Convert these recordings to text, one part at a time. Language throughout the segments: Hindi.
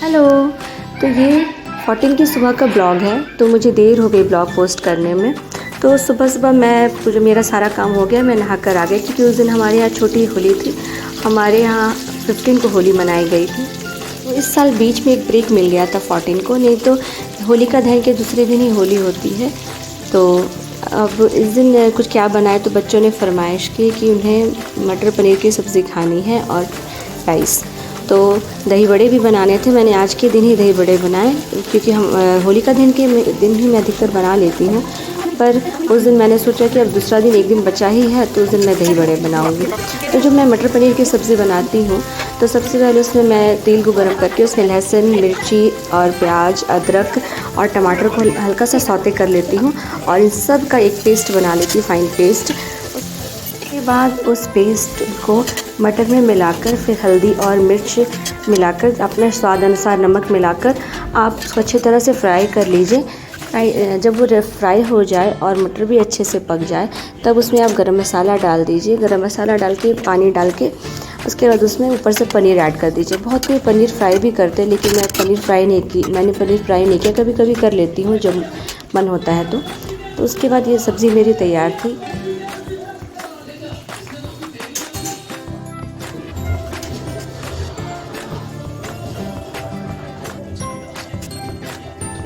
हेलो। तो ये 14 की सुबह का ब्लॉग है। तो मुझे देर हो गई ब्लॉग पोस्ट करने में। तो सुबह सुबह मेरा सारा काम हो गया, मैं नहा कर आ गई क्योंकि उस दिन हमारे यहाँ छोटी होली थी। हमारे यहाँ 15 को होली मनाई गई थी। तो इस साल बीच में एक ब्रेक मिल गया था 14 को, नहीं तो होलिका दहन के दूसरे दिन ही होली होती है। तो अब इस दिन कुछ क्या बनाए, तो बच्चों ने फरमाइश की कि उन्हें मटर पनीर की सब्ज़ी खानी है और राइस। तो दही बड़े भी बनाने थे। मैंने आज के दिन ही दही बड़े बनाए क्योंकि हम होलिका दहन के दिन ही मैं अधिकतर बना लेती हूँ, पर उस दिन मैंने सोचा कि अब दूसरा दिन एक दिन बचा ही है तो उस दिन मैं दही बड़े बनाऊँगी। तो जब मैं मटर पनीर की सब्ज़ी बनाती हूँ तो सबसे पहले उसमें मैं तेल को गर्म करके उसमें लहसुन, मिर्ची और प्याज, अदरक और टमाटर को हल्का सा सौते कर लेती हूँ और इन सब का एक पेस्ट बना लेती हूँ, फाइन पेस्ट। उसके बाद उस पेस्ट को मटर में मिलाकर फिर हल्दी और मिर्च मिलाकर अपने स्वाद अनुसार नमक मिलाकर आप उसको अच्छी तरह से फ्राई कर लीजिए। जब वो फ्राई हो जाए और मटर भी अच्छे से पक जाए तब उसमें आप गरम मसाला डाल दीजिए। गरम मसाला डाल के पानी डाल के उसके बाद उसमें ऊपर से पनीर ऐड कर दीजिए। बहुत कोई पनीर फ्राई भी करते हैं, लेकिन मैंने पनीर फ्राई नहीं किया। कभी कभी कर लेती हूँ जब मन होता है तो उसके बाद ये सब्ज़ी मेरी तैयार थी।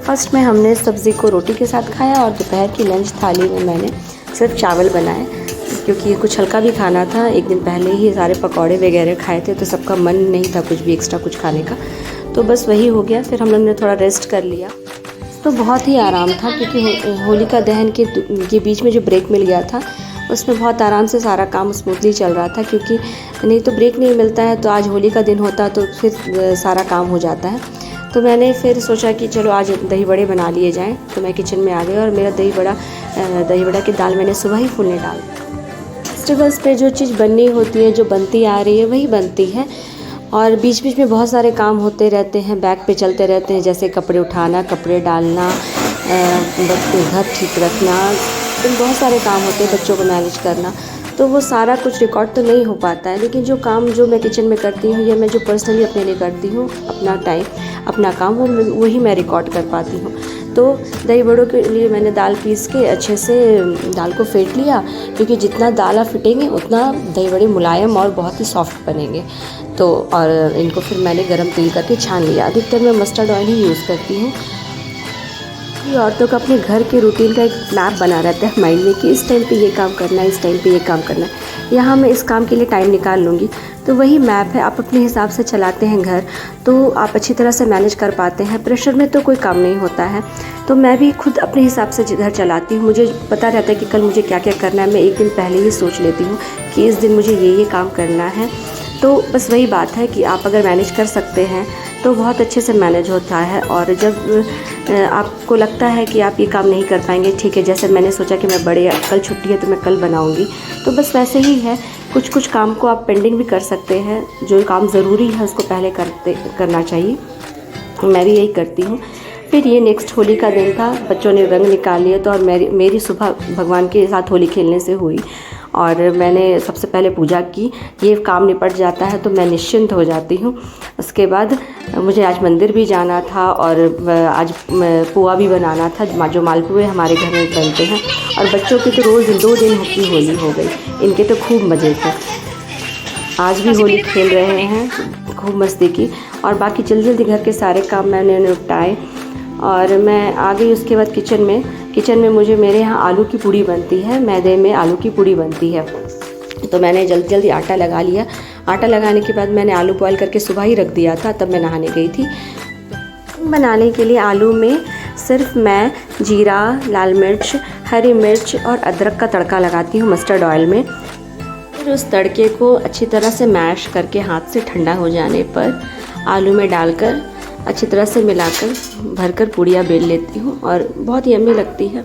फर्स्ट में हमने सब्ज़ी को रोटी के साथ खाया और दोपहर की लंच थाली में मैंने सिर्फ चावल बनाए क्योंकि कुछ हल्का भी खाना था। एक दिन पहले ही सारे पकौड़े वगैरह खाए थे तो सबका मन नहीं था कुछ भी एक्स्ट्रा कुछ खाने का, तो बस वही हो गया। फिर हम लोग ने थोड़ा रेस्ट कर लिया। तो बहुत ही आराम था क्योंकि होलिका दहन के बीच में जो ब्रेक मिल गया था उसमें बहुत आराम से सारा काम स्मूथली चल रहा था, क्योंकि नहीं तो ब्रेक नहीं मिलता है। तो आज होली का दिन होता तो फिर सारा काम हो जाता है। तो मैंने फिर सोचा कि चलो आज दही बड़े बना लिए जाएं। तो मैं किचन में आ गई और मेरा दही बड़ा की दाल मैंने सुबह ही फूलने डाल दी। फेस्टिवल्स पे जो चीज़ बननी होती है, जो बनती आ रही है वही बनती है, और बीच बीच में बहुत सारे काम होते रहते हैं, बैक पे चलते रहते हैं, जैसे कपड़े उठाना, कपड़े डालना, घर ठीक रखना, तो बहुत सारे काम होते हैं, बच्चों को मैनेज करना। तो वो सारा कुछ रिकॉर्ड तो नहीं हो पाता है, लेकिन जो काम जो मैं किचन में करती हूँ या मैं जो पर्सनली अपने लिए करती हूँ, अपना काम वही मैं रिकॉर्ड कर पाती हूँ। तो दही बड़ों के लिए मैंने दाल पीस के अच्छे से दाल को फेंट लिया, क्योंकि जितना दाल आप फिटेंगे उतना दही बड़े मुलायम और बहुत ही सॉफ्ट बनेंगे। तो और इनको फिर मैंने गरम तेल करके छान लिया। अधिकतर मैं मस्टर्ड ऑयल ही यूज़ करती हूँ। ये औरतों का अपने घर के रूटीन का एक मैप बना रहता है माइंड में कि इस टाइम पे ये काम करना है, इस टाइम पे ये काम करना है, यहाँ मैं इस काम के लिए टाइम निकाल लूँगी। तो वही मैप है, आप अपने हिसाब से चलाते हैं घर तो आप अच्छी तरह से मैनेज कर पाते हैं। प्रेशर में तो कोई काम नहीं होता है। तो मैं भी खुद अपने हिसाब से घर चलाती हूँ। मुझे पता रहता है कि कल मुझे क्या क्या करना है। मैं एक दिन पहले ही सोच लेती हूँ कि इस दिन मुझे ये काम करना है। तो बस वही बात है कि आप अगर मैनेज कर सकते हैं तो बहुत अच्छे से मैनेज होता है। और जब आपको लगता है कि आप ये काम नहीं कर पाएंगे, ठीक है, जैसे मैंने सोचा कि मैं कल छुट्टी है तो मैं कल बनाऊंगी, तो बस वैसे ही है। कुछ काम को आप पेंडिंग भी कर सकते हैं। जो काम ज़रूरी है उसको पहले करना चाहिए। मैं भी यही करती हूँ। फिर ये नेक्स्ट होली का दिन था, बच्चों ने रंग निकाल लिए तो और मेरी सुबह भगवान के साथ होली खेलने से हुई। और मैंने सबसे पहले पूजा की। ये काम निपट जाता है तो मैं निश्चिंत हो जाती हूँ। उसके बाद मुझे आज मंदिर भी जाना था और आज पुआ भी बनाना था, जो मालपुए हमारे घर में बनते हैं। और बच्चों की तो रोज़ 2 दिन की होली हो गई, इनके तो खूब मज़े थे। आज भी होली खेल रहे हैं, खूब मस्ती की। और बाकी जल्दी जल्दी घर के सारे काम मैंने निपटाए और मैं आ गई। उसके बाद किचन में मेरे यहाँ आलू की पूड़ी बनती है, मैदे में आलू की पूड़ी बनती है। तो मैंने जल्दी आटा लगा लिया। आटा लगाने के बाद मैंने आलू बॉयल करके सुबह ही रख दिया था, तब मैं नहाने गई थी। बनाने के लिए आलू में सिर्फ मैं जीरा, लाल मिर्च, हरी मिर्च और अदरक का तड़का लगाती हूँ मस्टर्ड ऑयल में। फिर उस तड़के को अच्छी तरह से मैश करके हाथ से ठंडा हो जाने पर आलू में डालकर अच्छी तरह से मिलाकर भरकर पूड़ियाँ बेल लेती हूँ और बहुत यम्मी लगती है।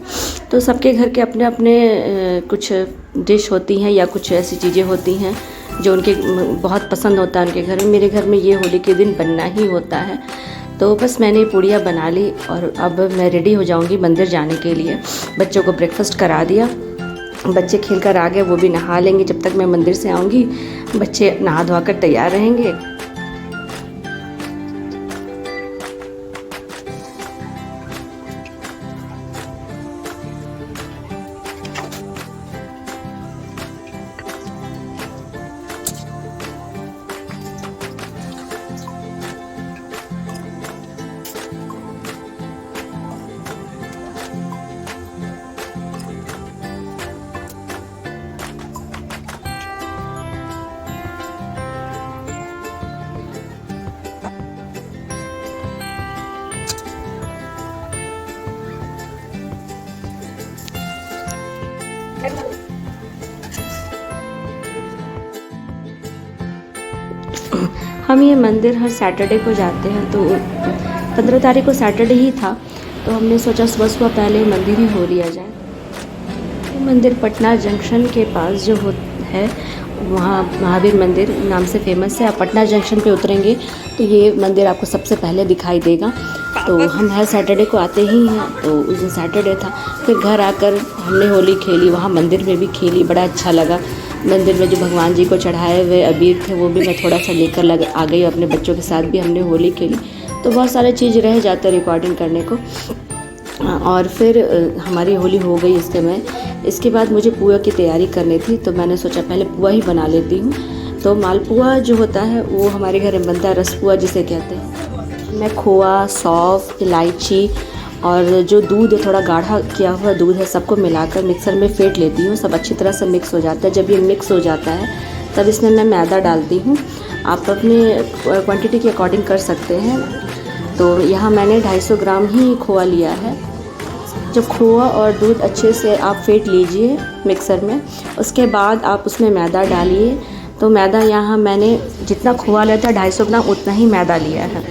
तो सबके घर के अपने अपने कुछ डिश होती हैं या कुछ ऐसी चीज़ें होती हैं जो उनके बहुत पसंद होता है उनके घर में। मेरे घर में ये होली के दिन बनना ही होता है। तो बस मैंने पूड़ियाँ बना ली और अब मैं रेडी हो जाऊँगी मंदिर जाने के लिए। बच्चों को ब्रेकफास्ट करा दिया, बच्चे खेल कर आ गए, वो भी नहा लेंगे। जब तक मैं मंदिर से आऊँगी बच्चे नहा धोआ कर तैयार रहेंगे। हम ये मंदिर हर सैटरडे को जाते हैं, तो 15 तारीख को सैटरडे ही था, तो हमने सोचा सुबह सुबह पहले मंदिर ही हो लिया जाए। ये मंदिर पटना जंक्शन के पास जो है, वहाँ महावीर मंदिर नाम से फेमस है। आप पटना जंक्शन पे उतरेंगे तो ये मंदिर आपको सबसे पहले दिखाई देगा। तो हम हर सैटरडे को आते ही हैं, तो उस दिन सैटरडे था। फिर घर आकर हमने होली खेली, वहाँ मंदिर में भी खेली, बड़ा अच्छा लगा। मंदिर में जो भगवान जी को चढ़ाए हुए अबीर थे वो भी मैं थोड़ा सा लेकर आ गई, अपने बच्चों के साथ भी हमने होली खेली। तो बहुत सारे चीज़ रह जाता है रिकॉर्डिंग करने को। और फिर हमारी होली हो गई इस समय। इसके बाद मुझे पुआ की तैयारी करनी थी, तो मैंने सोचा पहले पुआ ही बना लेती हूँ। तो मालपुआ जो होता है वो हमारे घर में बनता है, रसपुआ जिसे कहते हैं। मैं खोआ, सौंफ, इलायची और जो दूध है, थोड़ा गाढ़ा किया हुआ दूध है, सबको मिलाकर मिक्सर में फेंट लेती हूँ। सब अच्छी तरह से मिक्स हो जाता है। जब ये मिक्स हो जाता है तब इसमें मैं मैदा डालती हूँ। आप अपने क्वांटिटी के अकॉर्डिंग कर सकते हैं। तो यहाँ मैंने 250 ग्राम ही खोआ लिया है। जब खोआ और दूध अच्छे से आप फेंट लीजिए मिक्सर में, उसके बाद आप उसमें मैदा डालिए। तो मैदा यहाँ मैंने जितना खोआ लिया था 250 ग्राम, उतना ही मैदा लिया है।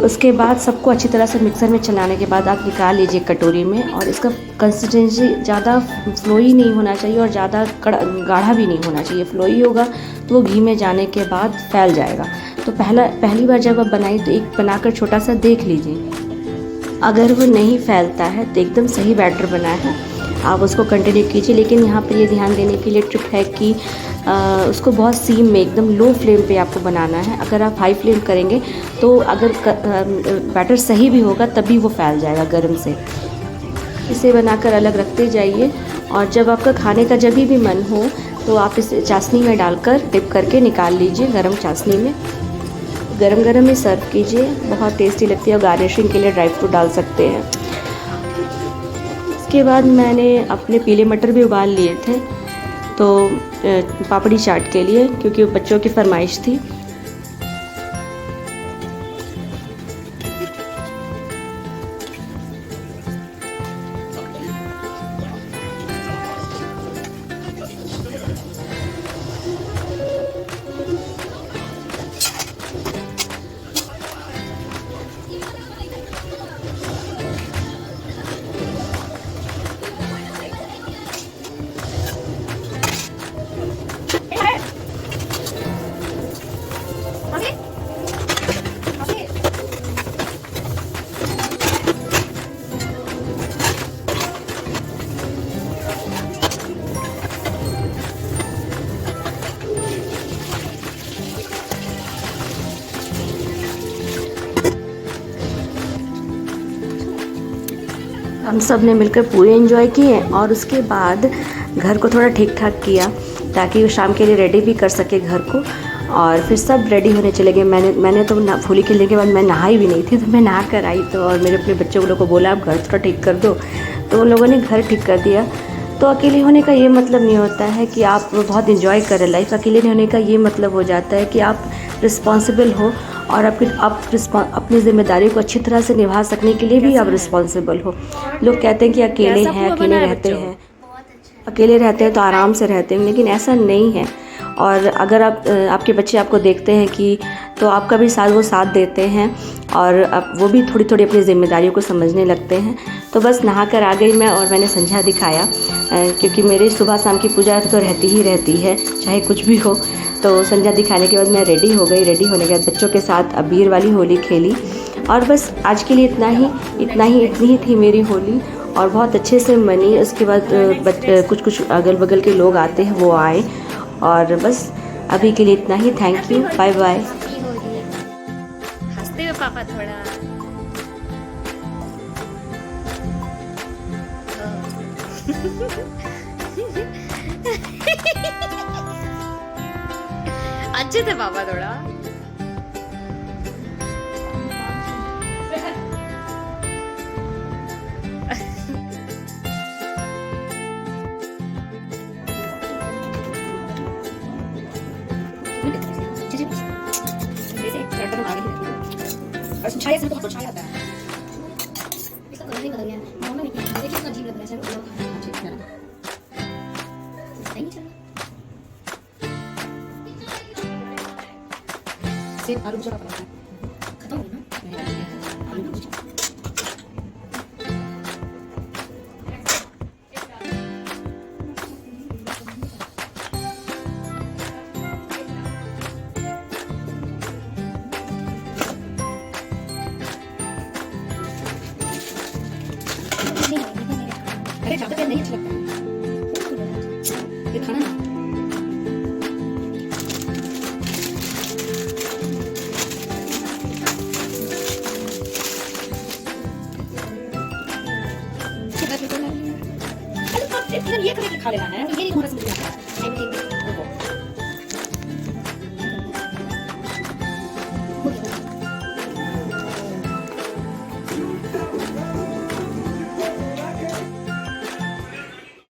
उसके बाद सबको अच्छी तरह से मिक्सर में चलाने के बाद आप निकाल लीजिए कटोरी में। और इसका कंसिस्टेंसी ज़्यादा फ्लोई नहीं होना चाहिए और ज़्यादा गाढ़ा भी नहीं होना चाहिए। फ्लोई होगा तो वो घी में जाने के बाद फैल जाएगा। तो पहली बार जब आप बनाई तो एक बनाकर छोटा सा देख लीजिए। अगर वो नहीं फैलता है तो एकदम सही बैटर बना है, आप उसको कंटिन्यू कीजिए। लेकिन यहाँ पर ये ध्यान देने के लिए ट्रिक है कि उसको बहुत सीम में, एकदम लो फ्लेम पे आपको बनाना है। अगर आप हाई फ्लेम करेंगे तो अगर बैटर सही भी होगा तभी वो फैल जाएगा गर्म से। इसे बनाकर अलग रखते जाइए और जब आपका खाने का जब भी मन हो तो आप इसे चाशनी में डालकर डिप करके निकाल लीजिए, गरम चाशनी में। गरम गरम ही सर्व कीजिए, बहुत टेस्टी लगती है। और गार्निशिंग के लिए ड्राई फ्रूट डाल सकते हैं। इसके बाद मैंने अपने पीले मटर भी उबाल लिए थे, तो पापड़ी चाट के लिए, क्योंकि बच्चों की फरमाइश थी। हम सब ने मिलकर पूरे एंजॉय किए और उसके बाद घर को थोड़ा ठीक ठाक किया ताकि वो शाम के लिए रेडी भी कर सके घर को। और फिर सब रेडी होने चले गए। मैंने तो होली खेलने के बाद मैं नहाई भी नहीं थी, तो मैं नहा कर आई। तो और मेरे अपने बच्चों लोगों को बोला आप घर थोड़ा ठीक कर दो, तो उन लोगों ने घर ठीक कर दिया। तो अकेले होने का ये मतलब नहीं होता है कि आप बहुत इन्जॉय करें लाइफ। अकेले होने का ये मतलब हो जाता है कि आप रिस्पॉन्सिबल हो और अपनी ज़िम्मेदारी को अच्छी तरह से निभा सकने के लिए भी आप रिस्पॉन्सिबल हो। लोग कहते हैं कि अकेले हैं, अकेले रहते हैं तो आराम से रहते हैं, लेकिन ऐसा नहीं है। और अगर आपके बच्चे आपको देखते हैं कि तो आपका भी वो साथ देते हैं और अब वो भी थोड़ी थोड़ी अपनी ज़िम्मेदारियों को समझने लगते हैं। तो बस नहा कर आ गई मैं और मैंने संध्या दिखाया, क्योंकि मेरी सुबह शाम की पूजा तो रहती ही रहती है चाहे कुछ भी हो। तो संध्या दिखाने के बाद मैं रेडी हो गई। रेडी होने के बाद बच्चों के साथ अबीर वाली होली खेली। और बस आज के लिए इतनी ही थी मेरी होली और बहुत अच्छे से मनी। उसके बाद कुछ अगल बगल के लोग आते हैं वो आए। और बस अभी के लिए इतना ही। Thank you, bye bye. हंसते हो पापा थोड़ा। अच्छे थे पापा थोड़ा। छाया से बहुत छाया आता है। इसका कलर ही बदल गया। मामा देखिए कितना अजीब लग रहा है सर। ठीक है। नहीं चल सेम आलू भुजिया का पराठा खत्म हो गई ना आलू भुजिया अरे ज़्यादा तेल नहीं अच्छा लगता ये खाना ना ये करके खा लेना है ये नहीं थोड़ा समझ में आता है